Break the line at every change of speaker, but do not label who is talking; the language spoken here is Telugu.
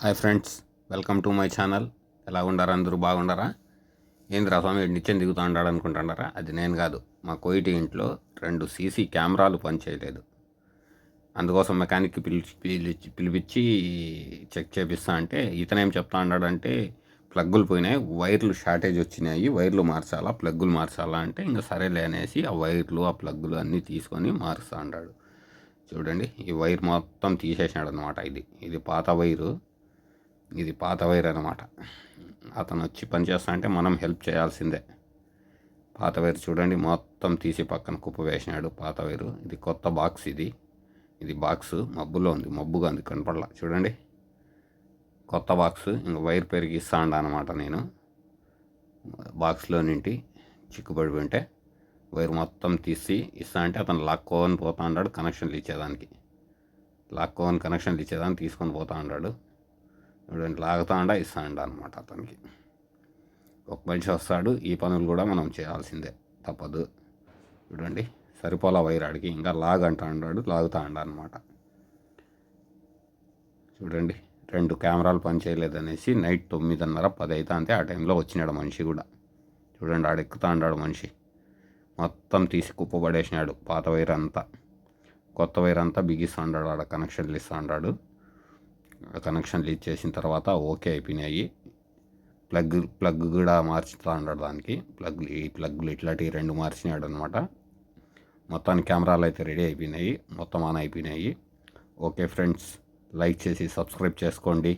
Hi friends, welcome to my channel. ఎలా ఉండారా? అందరూ బాగుండారా? ఏంద్రా స్వామి నిత్యం దిగుతూ ఉంటాడు అనుకుంటున్నారా? అది నేను కాదు. మా కోయిటి ఇంట్లో 2 సీసీ కెమెరాలు పనిచేయలేదు. అందుకోసం మెకానిక్కి పిలిపించి చెక్ చేపిస్తా అంటే ఇతనేం చెప్తా ఉన్నాడంటే ప్లగ్గులు పోయినాయి, వైర్లు షార్టేజ్ వచ్చినాయి, వైర్లు మార్చాలా, ప్లగ్గులు మార్చాలా అంటే ఇంకా సరేలే అనేసి ఆ వైర్లు ఆ ప్లగ్గులు అన్నీ తీసుకొని మారుస్తా అన్నాడు. చూడండి, ఈ వైర్ మొత్తం తీసేసినాడు అనమాట. ఇది పాత వైరు. ఇది పాత వైర్ అనమాట. అతను వచ్చి పని చేస్తా అంటే మనం హెల్ప్ చేయాల్సిందే. పాత వైర్ చూడండి, మొత్తం తీసి పక్కన కుప్ప వేసినాడు పాత వైరు. ఇది కొత్త బాక్స్. ఇది బాక్స్ మబ్బులో ఉంది, మబ్బుగా ఉంది, కనపడలా. చూడండి, కొత్త బాక్స్. ఇంక వైర్ పెరిగిస్తా అనమాట. నేను బాక్స్లో నింటి చిక్కుబడి ఉంటే వైర్ మొత్తం తీసి ఇస్తా అంటే అతను లాక్కోని పోతా ఉన్నాడు కనెక్షన్లు ఇచ్చేదానికి. తీసుకొని పోతా ఉన్నాడు. చూడండి, లాగుతా ఇస్తా అనమాట. అతనికి ఒక మనిషి వస్తాడు, ఈ పనులు కూడా మనం చేయాల్సిందే, తప్పదు. చూడండి, సరిపోలా వైర్ ఆడికి, ఇంకా లాగుతా అనమాట. చూడండి, 2 కెమెరాలు పనిచేయలేదనేసి నైట్ 9:30, 10 అవుతా అంతే. ఆ టైంలో వచ్చినాడు మనిషి కూడా. చూడండి, ఆడెక్కుతా ఉన్నాడు మనిషి. మొత్తం తీసి కుప్పబడేసినాడు పాత వైర్ అంతా. కొత్త వైర్ అంతా బిగిస్తా ఉన్నాడు, ఆడ కనెక్షన్లు ఇస్తా ఉన్నాడు. కనెక్షన్లు ఇచ్చేసిన తర్వాత ఓకే అయిపోయినాయి. ప్లగ్ కూడా మార్చుతా ఉన్నాడు దానికి. ప్లగ్లు ఇట్లాంటివి 2 మార్చినాడు అనమాట. మొత్తానికి కెమెరాలు అయితే రెడీ అయిపోయినాయి, మొత్తం ఆన్ అయిపోయినాయి. ఓకే ఫ్రెండ్స్, లైక్ చేసి సబ్స్క్రైబ్ చేసుకోండి.